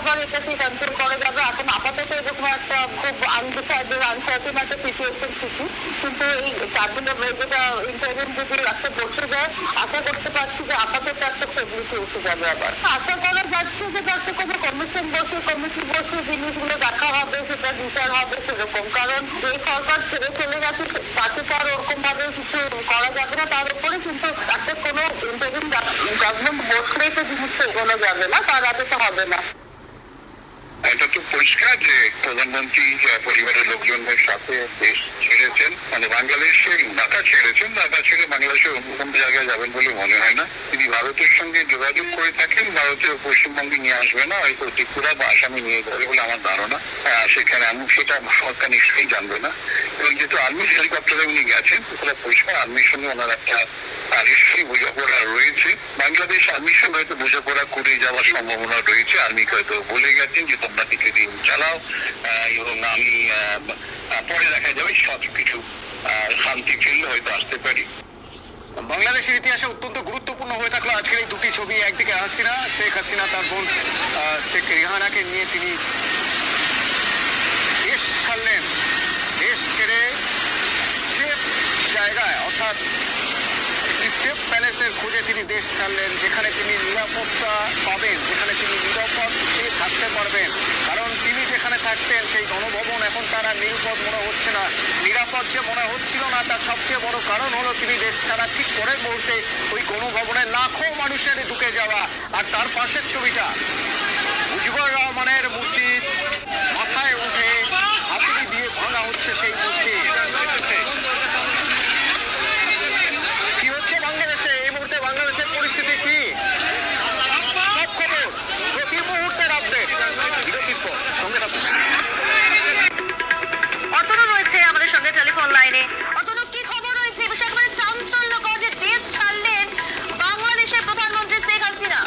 আবার এটাকে কন্ট্রোল করা যাবে। এখন আপাতত এরকম একটা খুব আনসার্টেন একটা সিচুয়েশন শিখি, কিন্তু এই 4 দিনের যেটা ইন্টারভিউ যদি একটা বসে যায়, আশা করতে পারছি যে আপাতত একটা স্টেবিলিটি এসে যাবে। আবার আশা করা যাচ্ছে যে যাতে কোনো কমিটি বসে জিনিসগুলো দেখা হবে, সেটা বিচার হবে সেরকম। কারণ যে সরকার ছেড়ে চলে গেছে তাকে তো আর ওরকম ভাবে কিছু করা যাবে না তার উপরে, কিন্তু একটা কোনো ইন্টারভিউ গভর্নমেন্ট বসলেই তো জিনিসটা এগোনো যাবে না, তার আগে তো হবে না। এটা তো পরিষ্কার যে প্রধানমন্ত্রী পরিবারের লোকজনের সাথে দেশ ছেড়েছেন, মানে বাংলাদেশে ঢাকা ছেড়েছেন, ঢাকা ছেড়ে বাংলাদেশের অন্য কোনো জায়গায় যাবেন বলে মনে হয় না। তিনি ভারতের সঙ্গে যোগাযোগ করে থাকেন, ভারতের পশ্চিমবঙ্গে নিয়ে আসবে না, হয়তো ত্রিপুরা বা আসামে নিয়ে যাবে বলে আমার ধারণা। সেখানে এমন সেটা সরকার নিশ্চয়ই জানবে না। এবং যেহেতু আর্মি হেলিকপ্টারে উনি গেছেন, সেটা পরিষ্কার আর্মির সঙ্গে ওনার একটা নিশ্চয়ই বোঝাপড়া রয়েছে। বাংলাদেশ আর্মির সঙ্গে হয়তো বোঝাপড়া করে যাওয়ার সম্ভাবনা রয়েছে। আর্মিকে হয়তো বলে গেছেন যে তোমরা কিছুদিন চালাও এবং আমি পরে দেখা যাবে সব কিছু শান্তি ফিরলে হয়তো আসতে পারি। বাংলাদেশের ইতিহাসে অত্যন্ত গুরুত্বপূর্ণ হয়ে থাকলো আজকের এই দুটি ছবি। একদিকে শেখ হাসিনা তার বোন শেখ রেহানাকে নিয়ে তিনি দেশ ছাড়লেন, দেশ ছেড়ে সেফ জায়গায় অর্থাৎ একটি সেফ প্যালেসের খোঁজে তিনি দেশ ছাড়লেন, যেখানে তিনি নিরাপত্তা পাবেন, যেখানে তিনি নিরাপদে থাকতে পারবেন। কারণ তিনি যেখানে থাকতেন সেই গণভবন এখন তারা নিরাপদ মনে হচ্ছে না। নিরাপদ যে মনে হচ্ছিল না তার সবচেয়ে বড় কারণ হলো তিনি দেশ ছাড়া ঠিক পরের মুহূর্তে ওই গণভবনে লাখো মানুষের ঢুকে যাওয়া। আর তার পাশের ছবিটা মুজিবুর রহমানের মূর্তি মাথায় উঠে হাতুড়ি দিয়ে ভাঙা হচ্ছে সেই মূর্তি। কি হচ্ছে বাংলাদেশে এই মুহূর্তে? বাংলাদেশের পরিস্থিতি কি? সব খবর প্রতি মুহূর্তের আপডেট বিরতির পর সঙ্গে থাকুন। অতনু রয়েছে আমাদের সঙ্গে টেলিফোন লাইনে। অতনু, কি খবর রয়েছে? এই বিষয়ে একেবারে চাঞ্চল্যকর যে দেশ ছাড়লেন বাংলাদেশের প্রধানমন্ত্রী শেখ হাসিনা।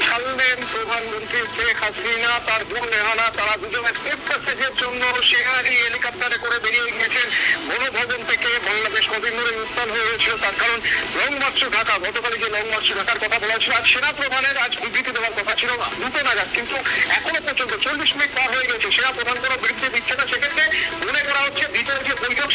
ছাড়লেন প্রধানমন্ত্রী শেখ হাসিনা, তার বোন রেহানা, তারা দুজনে সেফ প্যাসেজের জন্য শেয়ারি হেলিকপ্টারে করে বেরিয়ে গিয়েছেন গণভবন থেকে। বাংলাদেশ কদিন ধরে উত্তাল হয়ে হয়েছিল, তার কারণ লং মার্চ ঢাকা, গতকালে যে লং মার্চ ঢাকার কথা বলা ছিল, আজ সেনা প্রধানের আজ বিবৃতি দেওয়ার কথা ছিল না 2টো নাগাদ, কিন্তু এখনো পর্যন্ত 40 মিনিট পার হয়ে গেছে, সেনা প্রধান কোনো বিবৃতি দিচ্ছে না। সেক্ষেত্রে মনে করা হচ্ছে ভিতরে যে বৈঠক